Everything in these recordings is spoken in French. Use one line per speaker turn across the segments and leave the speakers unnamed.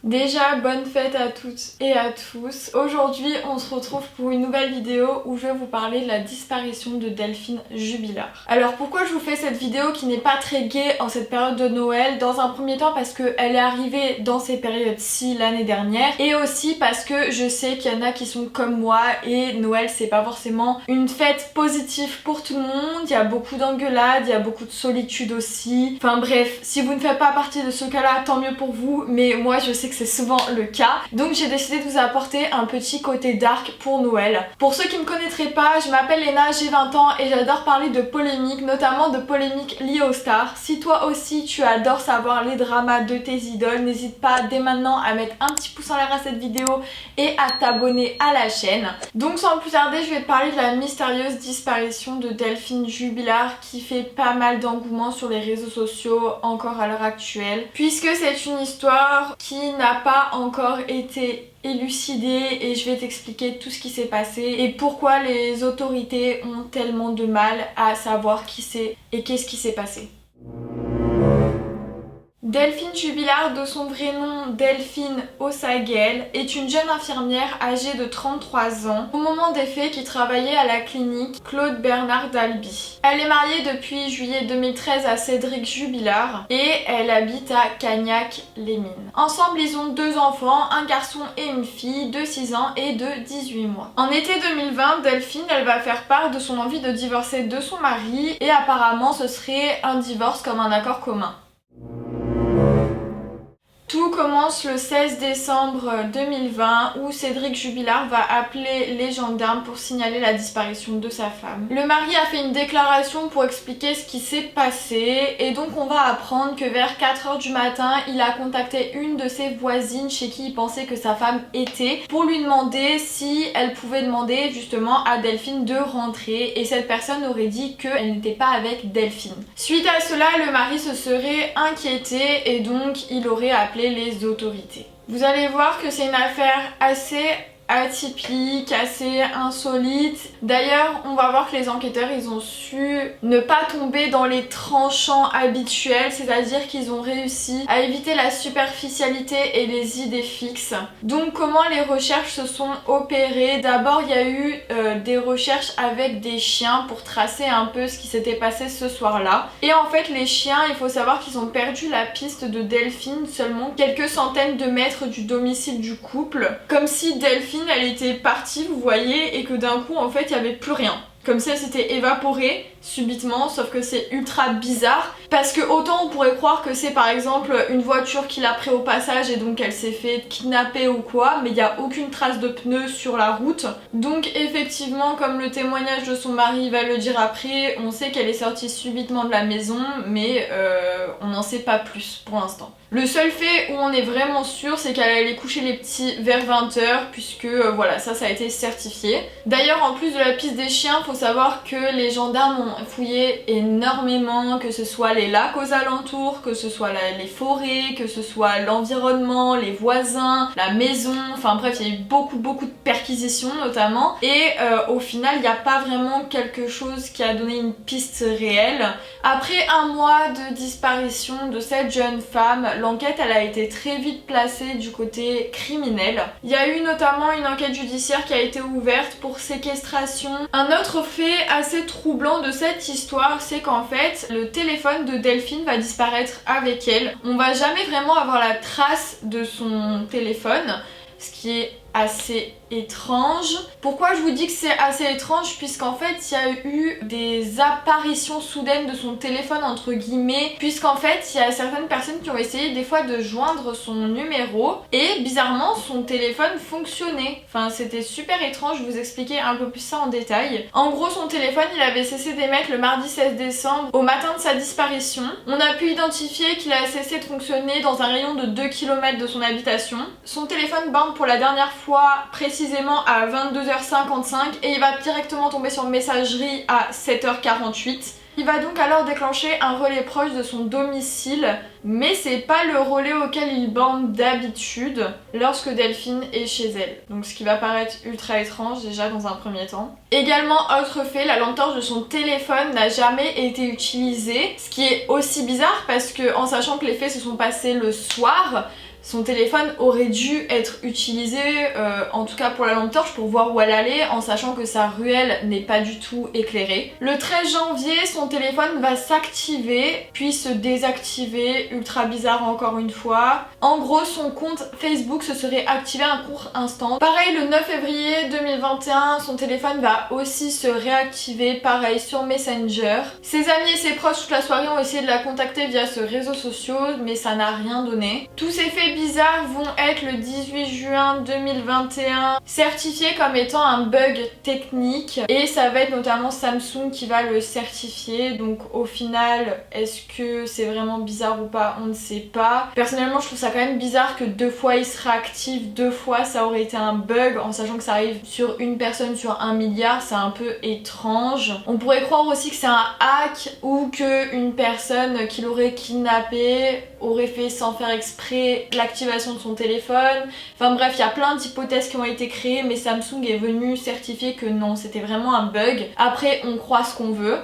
Déjà, bonne fête à toutes et à tous. Aujourd'hui, on se retrouve pour une nouvelle vidéo où je vais vous parler de la disparition de Delphine Jubilard. Alors pourquoi je vous fais cette vidéo qui n'est pas très gaie en cette période de Noël? Dans un premier temps parce qu'elle est arrivée dans ces périodes-ci l'année dernière, et aussi parce que je sais qu'il y en a qui sont comme moi et Noël c'est pas forcément une fête positive pour tout le monde. Il y a beaucoup d'engueulades, il y a beaucoup de solitude aussi. Enfin bref, si vous ne faites pas partie de ce cas-là, tant mieux pour vous, mais moi je sais que c'est souvent le cas. Donc j'ai décidé de vous apporter un petit côté dark pour Noël. Pour ceux qui me connaîtraient pas, je m'appelle Léna, j'ai 20 ans et j'adore parler de polémiques, notamment de polémiques liées aux stars. Si toi aussi tu adores savoir les dramas de tes idoles, n'hésite pas dès maintenant à mettre un petit pouce en l'air à cette vidéo et à t'abonner à la chaîne. Donc sans plus tarder, je vais te parler de la mystérieuse disparition de Delphine Jubilard qui fait pas mal d'engouement sur les réseaux sociaux encore à l'heure actuelle, puisque c'est une histoire qui n'a pas encore été élucidée et je vais t'expliquer tout ce qui s'est passé et pourquoi les autorités ont tellement de mal à savoir qui c'est et qu'est-ce qui s'est passé. Delphine Jubilard, de son vrai nom Delphine Ossagel, est une jeune infirmière âgée de 33 ans au moment des faits qui travaillait à la clinique Claude Bernard d'Albi. Elle est mariée depuis juillet 2013 à Cédric Jubilard et elle habite à Cagnac-les-Mines. Ensemble, ils ont 2 enfants, un garçon et une fille de 6 ans et de 18 mois. En été 2020, Delphine, elle va faire part de son envie de divorcer de son mari et apparemment ce serait un divorce comme un accord commun. Tout commence le 16 décembre 2020 où Cédric Jubilard va appeler les gendarmes pour signaler la disparition de sa femme. Le mari a fait une déclaration pour expliquer ce qui s'est passé et donc on va apprendre que vers 4 h du matin, il a contacté une de ses voisines chez qui il pensait que sa femme était pour lui demander si elle pouvait demander justement à Delphine de rentrer et cette personne aurait dit qu'elle n'était pas avec Delphine. Suite à cela, le mari se serait inquiété et donc il aurait appelé les autorités. Vous allez voir que c'est une affaire assez atypique, assez insolite. D'ailleurs, on va voir que les enquêteurs, ils ont su ne pas tomber dans les tranchants habituels, c'est-à-dire qu'ils ont réussi à éviter la superficialité et les idées fixes. Donc comment les recherches se sont opérées? D'abord, il y a eu des recherches avec des chiens pour tracer un peu ce qui s'était passé ce soir-là. Et en fait, les chiens, il faut savoir qu'ils ont perdu la piste de Delphine seulement quelques centaines de mètres du domicile du couple, comme si Delphine elle était partie, vous voyez, et que d'un coup en fait il n'y avait plus rien. Comme si elle s'était évaporée subitement, sauf que c'est ultra bizarre parce que autant on pourrait croire que c'est par exemple une voiture qui l'a pris au passage et donc elle s'est fait kidnapper ou quoi, mais il n'y a aucune trace de pneus sur la route. Donc effectivement, comme le témoignage de son mari va le dire après, on sait qu'elle est sortie subitement de la maison, mais on n'en sait pas plus pour l'instant. Le seul fait où on est vraiment sûr, c'est qu'elle allait coucher les petits vers 20 h, puisque voilà, ça a été certifié. D'ailleurs, en plus de la piste des chiens, faut savoir que les gendarmes ont fouillé énormément, que ce soit les lacs aux alentours, que ce soit les forêts, que ce soit l'environnement, les voisins, la maison, enfin bref, il y a eu beaucoup de perquisitions notamment, et au final, il n'y a pas vraiment quelque chose qui a donné une piste réelle. Après un mois de disparition de cette jeune femme, l'enquête elle a été très vite placée du côté criminel. Il y a eu notamment une enquête judiciaire qui a été ouverte pour séquestration. Un autre fait assez troublant de cette histoire, c'est qu'en fait le téléphone de Delphine va disparaître avec elle. On va jamais vraiment avoir la trace de son téléphone, ce qui est assez étrange. Pourquoi je vous dis que c'est assez étrange? Puisqu'en fait il y a eu des apparitions soudaines de son téléphone entre guillemets, puisqu'en fait il y a certaines personnes qui ont essayé des fois de joindre son numéro et bizarrement son téléphone fonctionnait. Enfin c'était super étrange, je vais vous expliquer un peu plus ça en détail. En gros son téléphone il avait cessé d'émettre le mardi 16 décembre au matin de sa disparition. On a pu identifier qu'il a cessé de fonctionner dans un rayon de 2 km de son habitation. Son téléphone bande pour la dernière fois précisément à 22 h 55 et il va directement tomber sur messagerie à 7 h 48. Il va donc alors déclencher un relais proche de son domicile, mais c'est pas le relais auquel il bande d'habitude lorsque Delphine est chez elle. Donc ce qui va paraître ultra étrange déjà dans un premier temps. Également, autre fait, la lampe torche de son téléphone n'a jamais été utilisée, ce qui est aussi bizarre parce que en sachant que les faits se sont passés le soir, son téléphone aurait dû être utilisé, en tout cas pour la lampe torche, pour voir où elle allait, en sachant que sa ruelle n'est pas du tout éclairée. Le 13 janvier, son téléphone va s'activer, puis se désactiver, ultra bizarre encore une fois. En gros, son compte Facebook se serait activé un court instant. Pareil, le 9 février 2021, son téléphone va aussi se réactiver, pareil sur Messenger. Ses amis et ses proches toute la soirée ont essayé de la contacter via ce réseau social, mais ça n'a rien donné. Tous ces faits bizarres vont être le 18 juin 2021 certifiés comme étant un bug technique, et ça va être notamment Samsung qui va le certifier. Donc au final, est-ce que c'est vraiment bizarre ou pas, on ne sait pas. Personnellement, je trouve ça quand même bizarre que 2 fois il se réactive, 2 fois ça aurait été un bug, en sachant que ça arrive sur une personne sur 1 milliard, c'est un peu étrange. On pourrait croire aussi que c'est un hack, ou que une personne qui l'aurait kidnappé aurait fait sans faire exprès l'activation de son téléphone. Enfin bref, il y a plein d'hypothèses qui ont été créées, mais Samsung est venu certifier que non, c'était vraiment un bug. Après, on croit ce qu'on veut.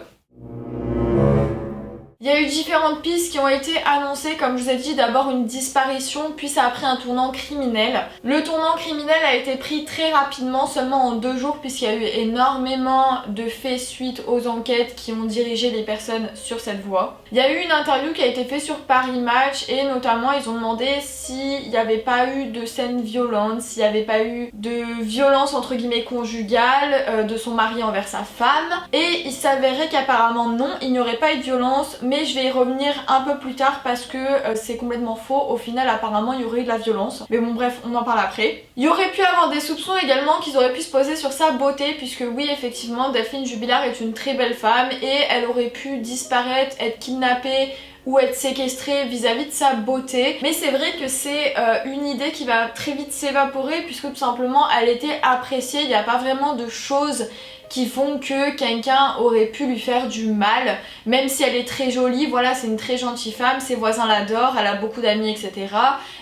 Il y a eu différentes pistes qui ont été annoncées, comme je vous ai dit, d'abord une disparition, puis ça a pris un tournant criminel. Le tournant criminel a été pris très rapidement, seulement en 2 jours, puisqu'il y a eu énormément de faits suite aux enquêtes qui ont dirigé les personnes sur cette voie. Il y a eu une interview qui a été faite sur Paris Match, et notamment ils ont demandé s'il n'y avait pas eu de scènes violentes, s'il n'y avait pas eu de violence entre guillemets conjugale de son mari envers sa femme, et il s'avérait qu'apparemment non, il n'y aurait pas eu de violence, mais je vais y revenir un peu plus tard parce que c'est complètement faux. Au final, apparemment, il y aurait eu de la violence. Mais bon, bref, on en parle après. Il y aurait pu avoir des soupçons également qu'ils auraient pu se poser sur sa beauté, puisque oui, effectivement, Delphine Jubilard est une très belle femme et elle aurait pu disparaître, être kidnappée ou être séquestrée vis-à-vis de sa beauté. Mais c'est vrai que c'est une idée qui va très vite s'évaporer, puisque tout simplement, elle était appréciée. Il n'y a pas vraiment de choses qui font que quelqu'un aurait pu lui faire du mal, même si elle est très jolie. Voilà, c'est une très gentille femme, ses voisins l'adorent, elle a beaucoup d'amis, etc.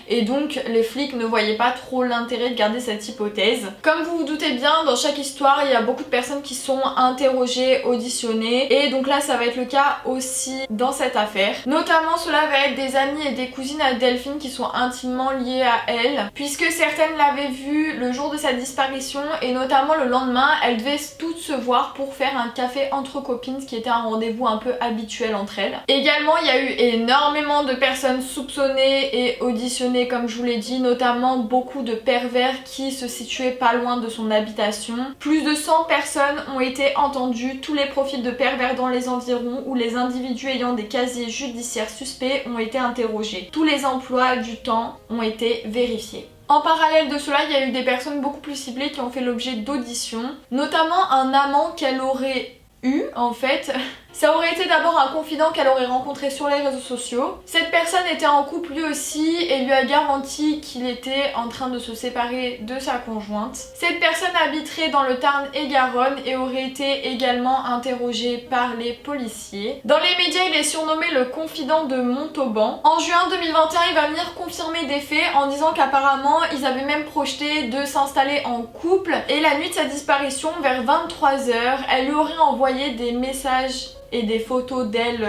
Et donc les flics ne voyaient pas trop l'intérêt de garder cette hypothèse. Comme vous vous doutez bien, dans chaque histoire, il y a beaucoup de personnes qui sont interrogées, auditionnées, et donc là ça va être le cas aussi dans cette affaire. Notamment cela va être des amis et des cousines à Delphine qui sont intimement liées à elle, puisque certaines l'avaient vue le jour de sa disparition, et notamment le lendemain, elles devaient toutes se voir pour faire un café entre copines, ce qui était un rendez-vous un peu habituel entre elles. Également, il y a eu énormément de personnes soupçonnées et auditionnées, comme je vous l'ai dit, notamment beaucoup de pervers qui se situaient pas loin de son habitation. Plus de 100 personnes ont été entendues, tous les profils de pervers dans les environs ou les individus ayant des casiers judiciaires suspects ont été interrogés. Tous les emplois du temps ont été vérifiés. En parallèle de cela, il y a eu des personnes beaucoup plus ciblées qui ont fait l'objet d'auditions, notamment un amant qu'elle aurait eu en fait. Ça aurait été d'abord un confident qu'elle aurait rencontré sur les réseaux sociaux. Cette personne était en couple lui aussi et lui a garanti qu'il était en train de se séparer de sa conjointe. Cette personne habiterait dans le Tarn-et-Garonne et aurait été également interrogée par les policiers. Dans les médias, il est surnommé le confident de Montauban. En juin 2021, il va venir confirmer des faits en disant qu'apparemment ils avaient même projeté de s'installer en couple, et la nuit de sa disparition, vers 23 h, elle lui aurait envoyé des messages et des photos d'elle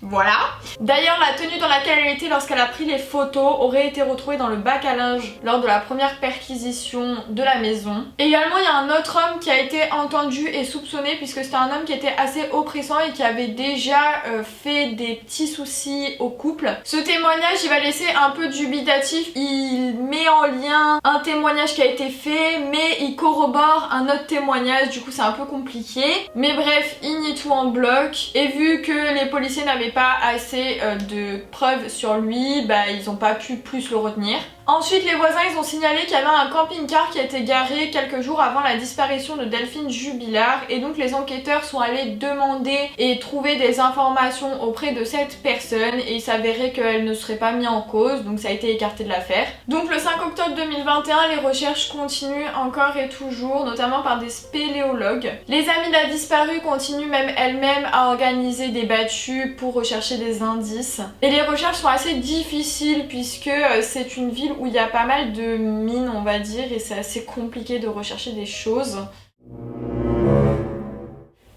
voilà. D'ailleurs, la tenue dans laquelle elle était lorsqu'elle a pris les photos aurait été retrouvée dans le bac à linge lors de la première perquisition de la maison. Également, il y a un autre homme qui a été entendu et soupçonné, puisque c'était un homme qui était assez oppressant et qui avait déjà fait des petits soucis au couple. Ce témoignage, il va laisser un peu dubitatif. Il met en lien un témoignage qui a été fait, mais il corrobore un autre témoignage, du coup c'est un peu compliqué. Mais bref, il nie tout en bloc, et vu que les policiers n'avaient pas assez de preuves sur lui, bah ils ont pas pu plus le retenir. Ensuite, les voisins ils ont signalé qu'il y avait un camping-car qui a été garé quelques jours avant la disparition de Delphine Jubilard, et donc les enquêteurs sont allés demander et trouver des informations auprès de cette personne, et il s'avérait qu'elle ne serait pas mise en cause, donc ça a été écarté de l'affaire. Donc le 5 octobre 2021, les recherches continuent encore et toujours, notamment par des spéléologues. Les amis de la disparue continuent même elles-mêmes à organiser des battues pour rechercher des indices. Et les recherches sont assez difficiles puisque c'est une ville où il y a pas mal de mines, on va dire, et c'est assez compliqué de rechercher des choses.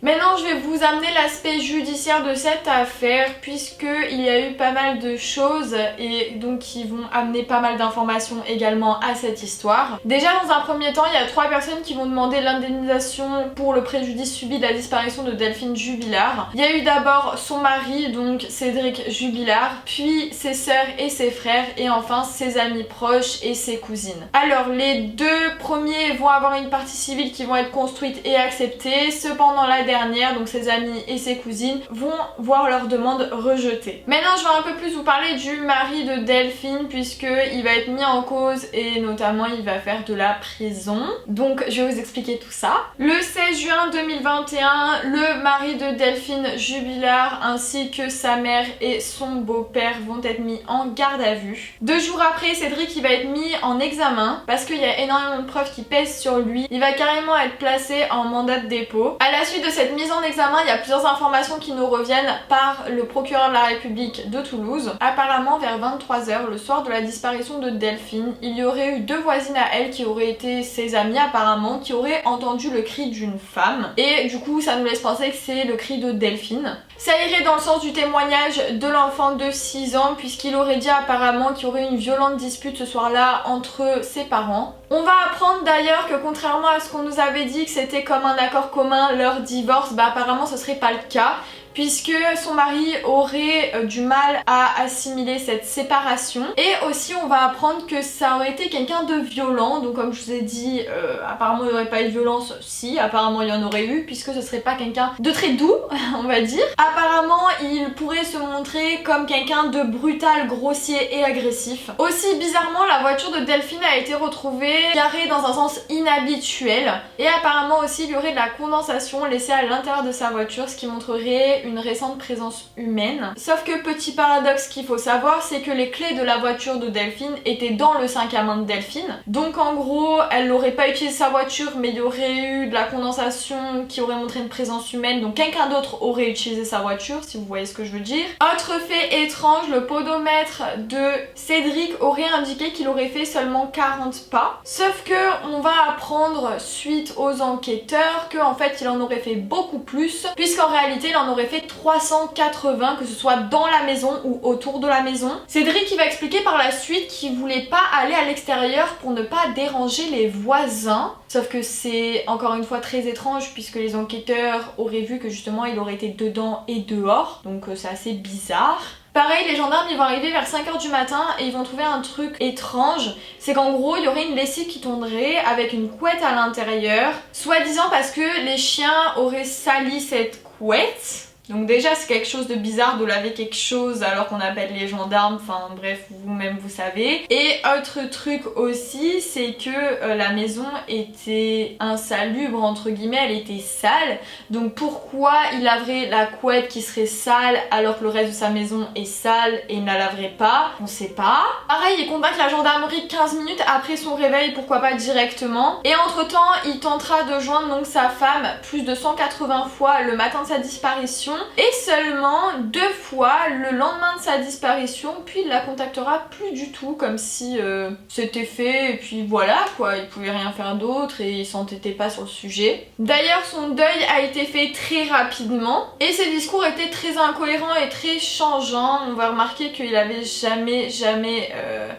Maintenant je vais vous amener l'aspect judiciaire de cette affaire puisqu'il y a eu pas mal de choses et donc qui vont amener pas mal d'informations également à cette histoire. Déjà dans un premier temps il y a 3 personnes qui vont demander l'indemnisation pour le préjudice subi de la disparition de Delphine Jubilard. Il y a eu d'abord son mari, donc Cédric Jubilard, puis ses sœurs et ses frères et enfin ses amis proches et ses cousines. Alors les 2 premiers vont avoir une partie civile qui vont être construite et acceptée, cependant la dernière, donc ses amis et ses cousines, vont voir leur demande rejetée. Maintenant je vais un peu plus vous parler du mari de Delphine puisqu'il va être mis en cause et notamment il va faire de la prison. Donc je vais vous expliquer tout ça. Le 16 juin 2021, le mari de Delphine Jubilard ainsi que sa mère et son beau-père vont être mis en garde à vue. 2 jours après, Cédric il va être mis en examen parce qu'il y a énormément de preuves qui pèsent sur lui. Il va carrément être placé en mandat de dépôt. À la suite de cette mise en examen, il y a plusieurs informations qui nous reviennent par le procureur de la République de Toulouse. Apparemment vers 23h, le soir de la disparition de Delphine, il y aurait eu 2 voisines à elle qui auraient été ses amies apparemment, qui auraient entendu le cri d'une femme. Et du coup ça nous laisse penser que c'est le cri de Delphine. Ça irait dans le sens du témoignage de l'enfant de 6 ans puisqu'il aurait dit apparemment qu'il y aurait eu une violente dispute ce soir-là entre ses parents. On va apprendre d'ailleurs que contrairement à ce qu'on nous avait dit que c'était comme un accord commun leur divorce, bah apparemment ce serait pas le cas puisque son mari aurait du mal à assimiler cette séparation et aussi on va apprendre que ça aurait été quelqu'un de violent, donc comme je vous ai dit apparemment il n'y aurait pas eu de violence, si apparemment il y en aurait eu puisque ce serait pas quelqu'un de très doux on va dire. Apparemment il pourrait se montrer comme quelqu'un de brutal, grossier et agressif. Aussi bizarrement la voiture de Delphine a été retrouvée garée dans un sens inhabituel et apparemment aussi il y aurait de la condensation laissée à l'intérieur de sa voiture, ce qui montrerait une récente présence humaine. Sauf que petit paradoxe qu'il faut savoir, c'est que les clés de la voiture de Delphine étaient dans le sac à main de Delphine. Donc en gros, elle n'aurait pas utilisé sa voiture, mais il y aurait eu de la condensation qui aurait montré une présence humaine, donc quelqu'un d'autre aurait utilisé sa voiture, si vous voyez ce que je veux dire. Autre fait étrange, le podomètre de Cédric aurait indiqué qu'il aurait fait seulement 40 pas. Sauf que on va apprendre suite aux enquêteurs qu'en fait il en aurait fait beaucoup plus, puisqu'en réalité il en aurait fait 380, que ce soit dans la maison ou autour de la maison. Cédric il va expliquer par la suite qu'il voulait pas aller à l'extérieur pour ne pas déranger les voisins. Sauf que c'est encore une fois très étrange puisque les enquêteurs auraient vu que justement il aurait été dedans et dehors. Donc c'est assez bizarre. Pareil, les gendarmes ils vont arriver vers 5h du matin et ils vont trouver un truc étrange. C'est qu'en gros il y aurait une lessive qui tomberait avec une couette à l'intérieur. Soi-disant parce que les chiens auraient sali cette couette. Donc déjà c'est quelque chose de bizarre de laver quelque chose alors qu'on appelle les gendarmes, enfin bref vous-même vous savez. Et autre truc aussi c'est que la maison était insalubre entre guillemets, elle était sale. Donc pourquoi il laverait la couette qui serait sale alors que le reste de sa maison est sale et il ne la laverait pas? On sait pas. Pareil il contacte la gendarmerie 15 minutes après son réveil, pourquoi pas directement. Et entre temps il tentera de joindre donc sa femme plus de 180 fois le matin de sa disparition. Et seulement 2 fois le lendemain de sa disparition, puis il la contactera plus du tout, comme si c'était fait et puis voilà quoi, il pouvait rien faire d'autre et il s'entêtait pas sur le sujet. D'ailleurs son deuil a été fait très rapidement et ses discours étaient très incohérents et très changeants. On va remarquer qu'il avait jamais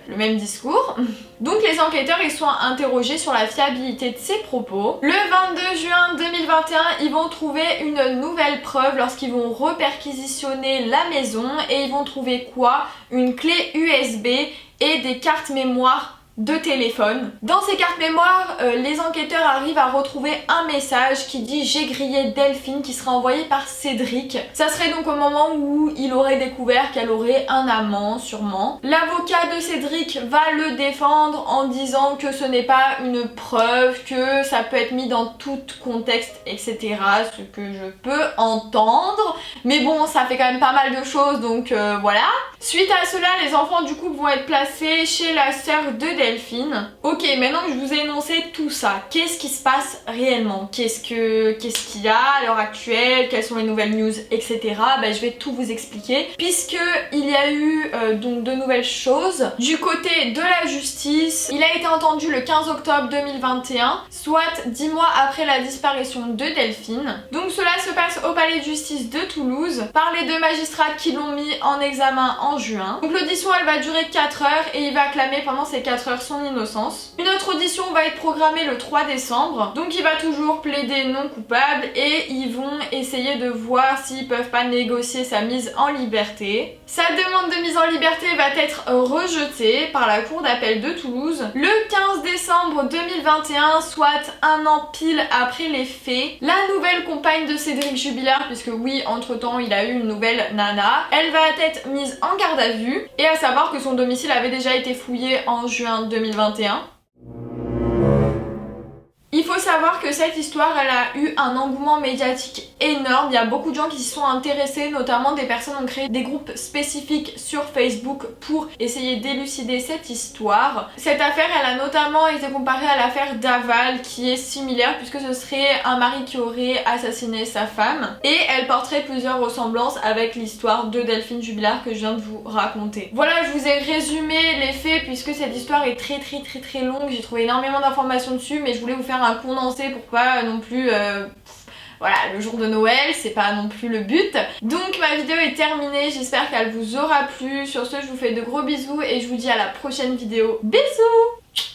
le même discours. Donc les enquêteurs ils sont interrogés sur la fiabilité de ses propos. Le 22 juin 2021, ils vont trouver une nouvelle preuve lorsqu'ils vont reperquisitionner la maison et ils vont trouver quoi? Une clé USB et des cartes mémoire de téléphone. Dans ces cartes mémoire, les enquêteurs arrivent à retrouver un message qui dit j'ai grillé Delphine, qui sera envoyé par Cédric. Ça serait donc au moment où il aurait découvert qu'elle aurait un amant sûrement. L'avocat de Cédric va le défendre en disant que ce n'est pas une preuve, que ça peut être mis dans tout contexte etc, ce que je peux entendre, mais bon ça fait quand même pas mal de choses donc voilà. Suite à cela les enfants du couple vont être placés chez la sœur de Delphine Delphine. Ok, maintenant que je vous ai énoncé tout ça, qu'est-ce qui se passe réellement? Qu'est-ce qu'il y a à l'heure actuelle? Quelles sont les nouvelles news, etc. Bah, je vais tout vous expliquer, puisque il y a eu donc de nouvelles choses. Du côté de la justice, il a été entendu le 15 octobre 2021, soit 10 mois après la disparition de Delphine. Donc cela se passe au palais de justice de Toulouse, par les 2 magistrats qui l'ont mis en examen en juin. Donc l'audition elle va durer 4 heures et il va clamer pendant ces 4 heures son innocence. Une autre audition va être programmée le 3 décembre, donc il va toujours plaider non coupable et ils vont essayer de voir s'ils peuvent pas négocier sa mise en liberté. Sa demande de mise en liberté va être rejetée par la cour d'appel de Toulouse le 15 décembre 2021, soit un an pile après les faits. La nouvelle compagne de Cédric Jubilard, puisque oui, entre temps il a eu une nouvelle nana, elle va être mise en garde à vue, et à savoir que son domicile avait déjà été fouillé en juin 2021. Il faut savoir que cette histoire elle a eu un engouement médiatique énorme, il y a beaucoup de gens qui s'y sont intéressés, notamment des personnes ont créé des groupes spécifiques sur Facebook pour essayer d'élucider cette histoire. Cette affaire elle a notamment été comparée à l'affaire Daval qui est similaire puisque ce serait un mari qui aurait assassiné sa femme et elle porterait plusieurs ressemblances avec l'histoire de Delphine Jubilard que je viens de vous raconter. Voilà, je vous ai résumé les faits puisque cette histoire est très longue, j'ai trouvé énormément d'informations dessus mais je voulais vous faire un condensé pour pas non plus voilà, le jour de Noël, c'est pas non plus le but. Donc ma vidéo est terminée, j'espère qu'elle vous aura plu. Sur ce, je vous fais de gros bisous et je vous dis à la prochaine vidéo. Bisous!